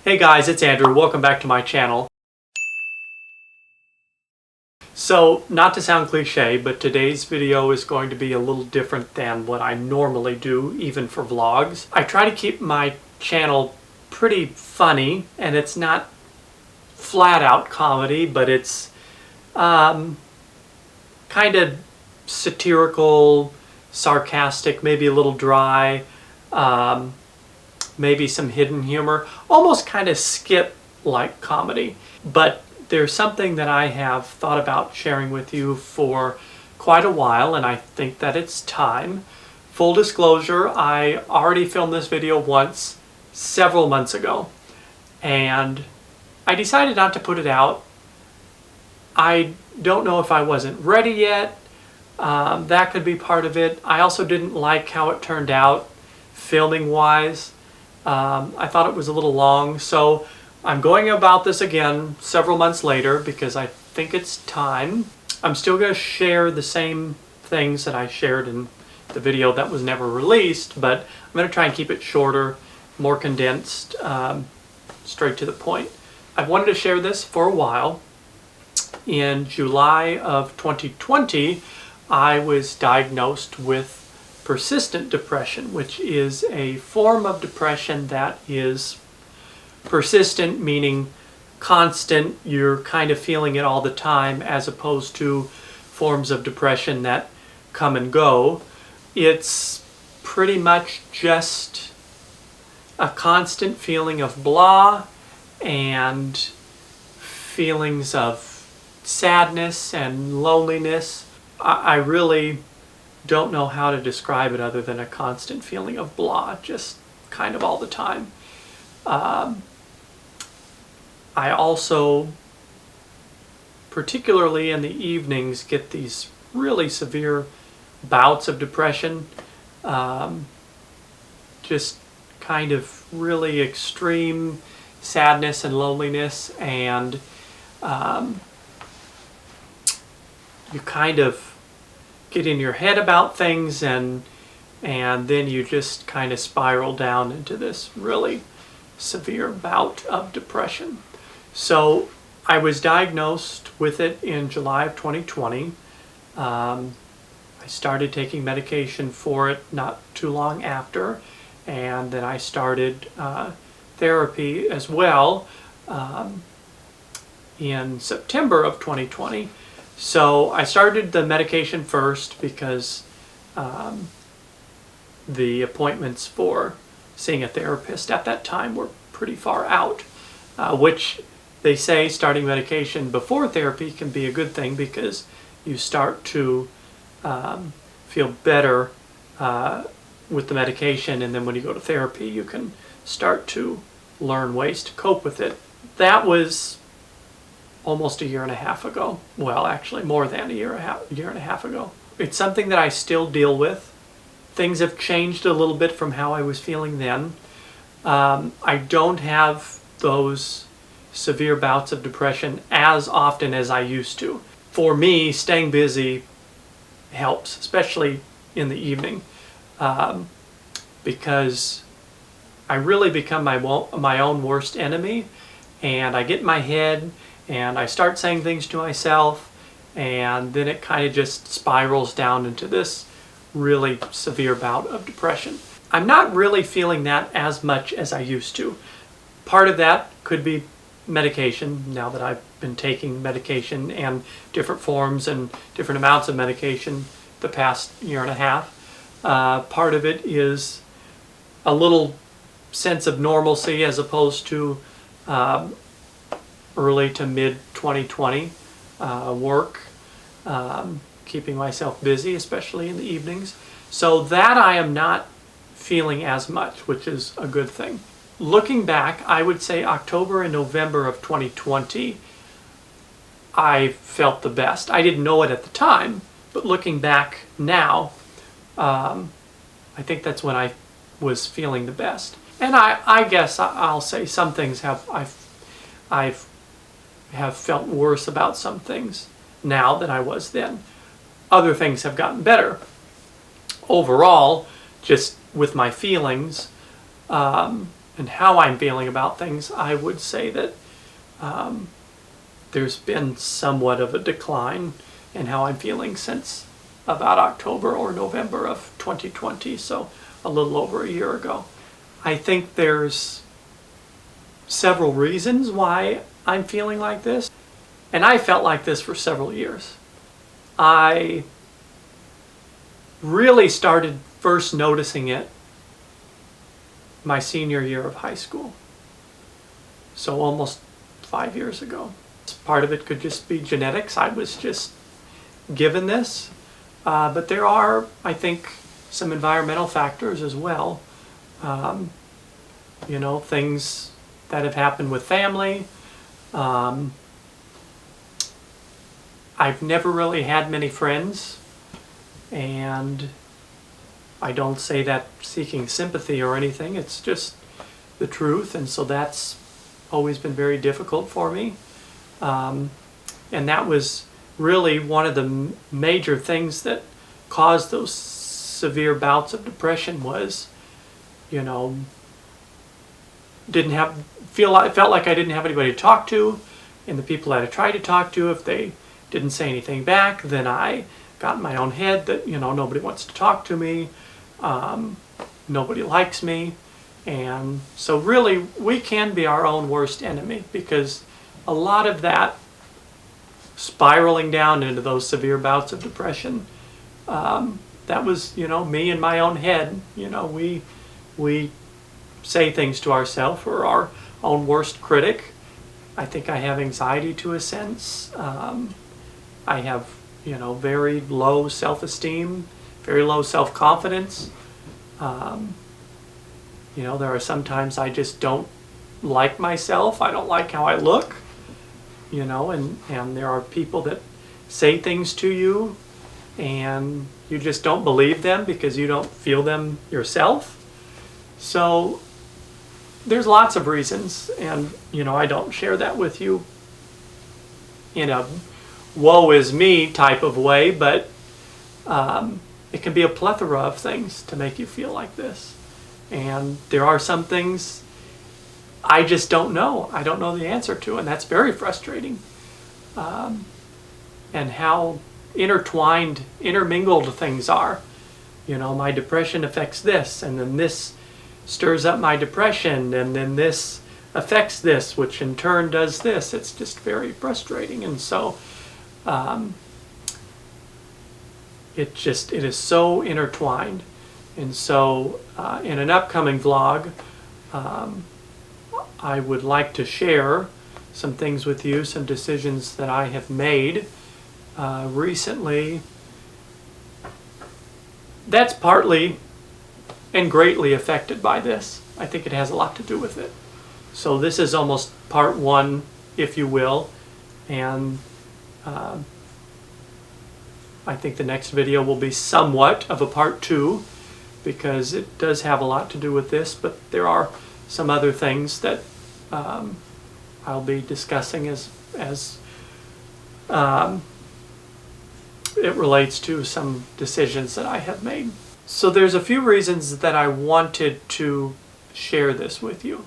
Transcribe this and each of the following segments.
Hey guys, it's Andrew. Welcome back to my channel. So, not to sound cliche, but today's video is going to be a little different than what I normally do, even for vlogs. I try to keep my channel pretty funny, and it's not flat out comedy, but it's kind of satirical, sarcastic, maybe a little dry, maybe some hidden humor, almost kind of skit-like comedy. But there's something that I have thought about sharing with you for quite a while, and I think that it's time. Full disclosure, I already filmed this video once, several months ago, and I decided not to put it out. I don't know if I wasn't ready yet. That could be part of it. I also didn't like how it turned out, filming-wise. I thought it was a little long, so I'm going about this again several months later because I think it's time. I'm still going to share the same things that I shared in the video that was never released, but I'm going to try and keep it shorter, more condensed, straight to the point. I've wanted to share this for a while. In July of 2020, I was diagnosed with persistent depression, which is a form of depression that is persistent, meaning constant, you're kind of feeling it all the time, as opposed to forms of depression that come and go. It's pretty much just a constant feeling of blah and feelings of sadness and loneliness. I really don't know how to describe it other than a constant feeling of blah, just kind of all the time. I also, particularly in the evenings, get these really severe bouts of depression, just kind of really extreme sadness and loneliness, and you kind of get in your head about things, and then you just kind of spiral down into this really severe bout of depression. So I was diagnosed with it in July of 2020. I started taking medication for it not too long after, and then I started therapy as well in September of 2020. So I started the medication first because the appointments for seeing a therapist at that time were pretty far out, which they say starting medication before therapy can be a good thing because you start to feel better with the medication, and then when you go to therapy you can start to learn ways to cope with it. That was almost a year and a half ago. Well, actually more than a year and a half ago. It's something that I still deal with. Things have changed a little bit from how I was feeling then. I don't have those severe bouts of depression as often as I used to. For me, staying busy helps, especially in the evening, because I really become my own worst enemy, and I get in my head and I start saying things to myself, and then it kind of just spirals down into this really severe bout of depression. I'm not really feeling that as much as I used to. Part of that could be medication, now that I've been taking medication and different forms and different amounts of medication the past year and a half. Part of it is a little sense of normalcy as opposed to early to mid 2020 work, keeping myself busy, especially in the evenings. So that I am not feeling as much, which is a good thing. Looking back, I would say October and November of 2020, I felt the best. I didn't know it at the time, but looking back now, I think that's when I was feeling the best. And I guess I'll say some things I've felt worse about some things now than I was then. Other things have gotten better. Overall, just with my feelings, and how I'm feeling about things, I would say that there's been somewhat of a decline in how I'm feeling since about October or November of 2020, so a little over a year ago. I think there's several reasons why I'm feeling like this, and I felt like this for several years. I really started first noticing it my senior year of high school, so almost 5 years ago. Part of it could just be genetics. I was just given this, but there are, I think, some environmental factors as well. You know, things that have happened with family. I've never really had many friends, and I don't say that seeking sympathy or anything. It's just the truth, and so that's always been very difficult for me. And that was really one of the major things that caused those severe bouts of depression was, you know, felt like I didn't have anybody to talk to, and the people that I tried to talk to, if they didn't say anything back, then I got in my own head that, you know, nobody wants to talk to me, nobody likes me, and so really we can be our own worst enemy, because a lot of that spiraling down into those severe bouts of depression, that was, you know, me in my own head. You know, we say things to ourselves. We're our own worst critic. I think I have anxiety to a sense. I have, you know, very low self-esteem, very low self-confidence. You know, there are sometimes I just don't like myself. I don't like how I look. You know, and there are people that say things to you and you just don't believe them because you don't feel them yourself. So there's lots of reasons, and, you know, I don't share that with you in a woe is me type of way, but it can be a plethora of things to make you feel like this. And there are some things I just don't know. I don't know the answer to, and that's very frustrating. And how intermingled things are. You know, my depression affects this, and then this stirs up my depression, and then this affects this, which in turn does this. It's just very frustrating, and so it is so intertwined. And so in an upcoming vlog, I would like to share some things with you, some decisions that I have made recently. That's partly and greatly affected by this. I think it has a lot to do with it. So this is almost part one, if you will, and I think the next video will be somewhat of a part two, because it does have a lot to do with this, but there are some other things that I'll be discussing as it relates to some decisions that I have made. So there's a few reasons that I wanted to share this with you.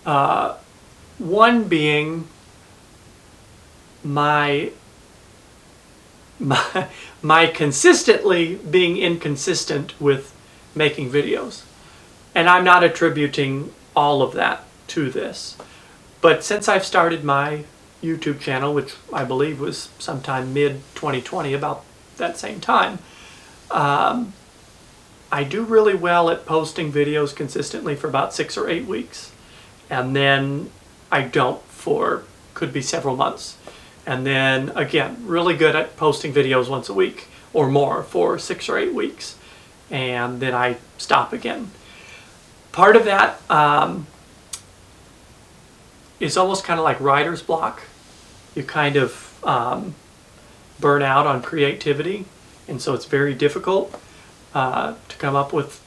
One being my consistently being inconsistent with making videos. And I'm not attributing all of that to this. But since I've started my YouTube channel, which I believe was sometime mid-2020, about that same time, I do really well at posting videos consistently for about 6 or 8 weeks. And then I don't for, could be several months. And then, again, really good at posting videos once a week or more for 6 or 8 weeks. And then I stop again. Part of that is almost kind of like writer's block. You kind of burn out on creativity, and so it's very difficult to come up with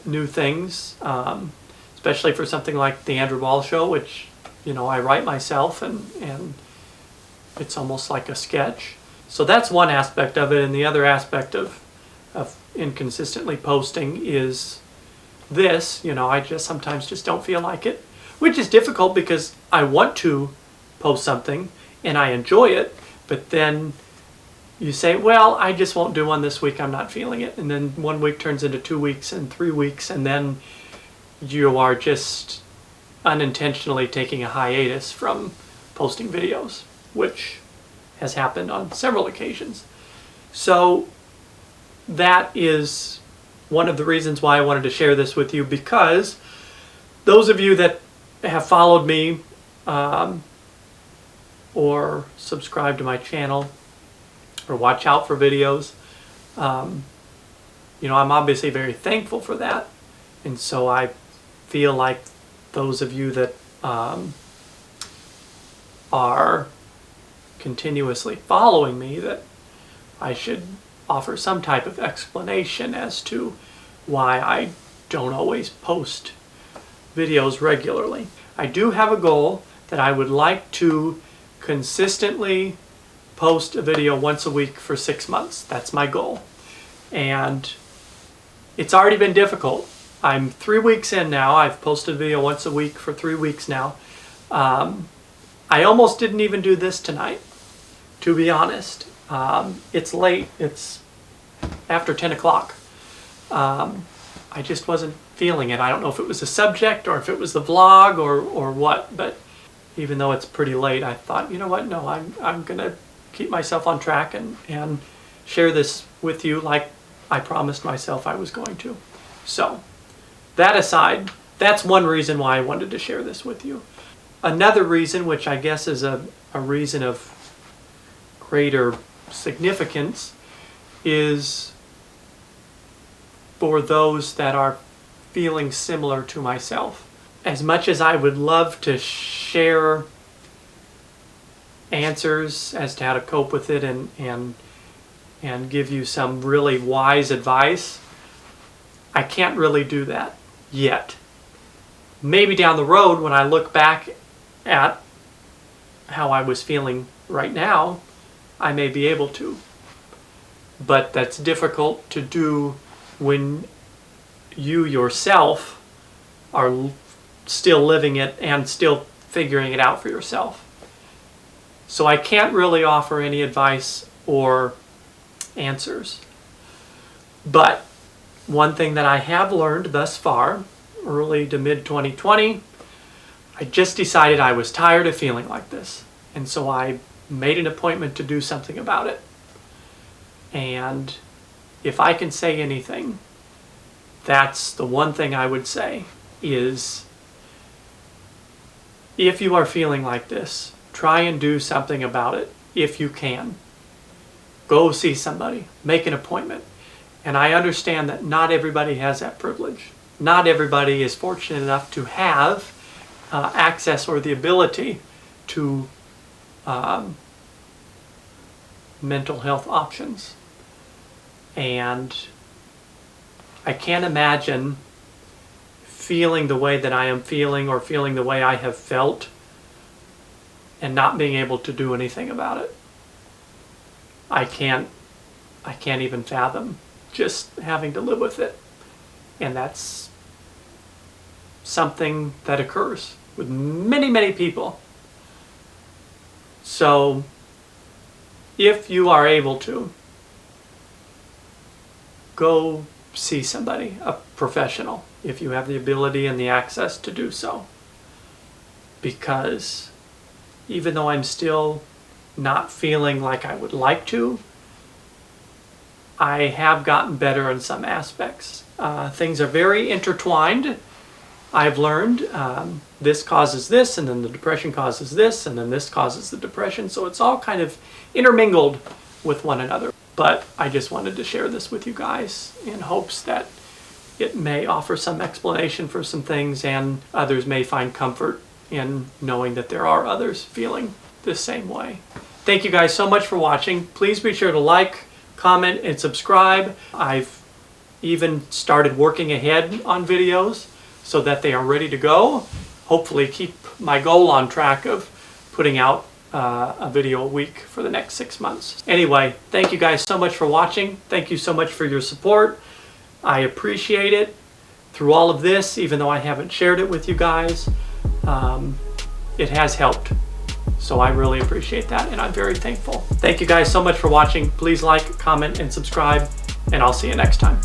new things, especially for something like the Andrew Ball Show, which, you know, I write myself, and it's almost like a sketch. So that's one aspect of it, and the other aspect of inconsistently posting is this, I just sometimes just don't feel like it, which is difficult because I want to post something and I enjoy it, but then you say, well, I just won't do one this week, I'm not feeling it. And then 1 week turns into 2 weeks and 3 weeks, and then you are just unintentionally taking a hiatus from posting videos, which has happened on several occasions. So that is one of the reasons why I wanted to share this with you, because those of you that have followed me or subscribe to my channel or watch out for videos, I'm obviously very thankful for that. And so I feel like those of you that are continuously following me, that I should offer some type of explanation as to why I don't always post videos regularly. I do have a goal that I would like to consistently post a video once a week for 6 months. That's my goal. And it's already been difficult. I'm 3 weeks in now. I've posted a video once a week for 3 weeks now. I almost didn't even do this tonight, to be honest. It's late. It's after 10 o'clock. I just wasn't feeling it. I don't know if it was the subject or if it was the vlog or what, but even though it's pretty late, I thought, you know what, no, I'm going to keep myself on track and share this with you like I promised myself I was going to. So, that aside, that's one reason why I wanted to share this with you. Another reason, which I guess is a reason of greater significance, is for those that are feeling similar to myself. As much as I would love to share answers as to how to cope with it and give you some really wise advice, I can't really do that yet. Maybe down the road, when I look back at how I was feeling right now, I may be able to. But that's difficult to do when you yourself are still living it and still figuring it out for yourself. So I can't really offer any advice or answers. But one thing that I have learned thus far, early to mid-2020, I just decided I was tired of feeling like this. And so I made an appointment to do something about it. And if I can say anything, that's the one thing I would say is, if you are feeling like this, try and do something about it if you can. Go see somebody, make an appointment. And I understand that not everybody has that privilege. Not everybody is fortunate enough to have access or the ability to mental health options. And I can't imagine feeling the way that I am feeling or feeling the way I have felt and not being able to do anything about it. I can't even fathom just having to live with it. And that's something that occurs with many, many people. So if you are able to, go see somebody, a professional, if you have the ability and the access to do so. Because even though I'm still not feeling like I would like to, I have gotten better in some aspects. Things are very intertwined. I've learned this causes this, and then the depression causes this, and then this causes the depression. So it's all kind of intermingled with one another. But I just wanted to share this with you guys in hopes that it may offer some explanation for some things, and others may find comfort in knowing that there are others feeling the same way. Thank you guys so much for watching. Please be sure to like, comment, and subscribe. I've even started working ahead on videos so that they are ready to go. Hopefully keep my goal on track of putting out a video a week for the next 6 months. Anyway, thank you guys so much for watching. Thank you so much for your support. I appreciate it. through all of this, even though I haven't shared it with you guys, it has helped. So I really appreciate that, and I'm very thankful. Thank you guys so much for watching. Please like, comment, and subscribe, and I'll see you next time.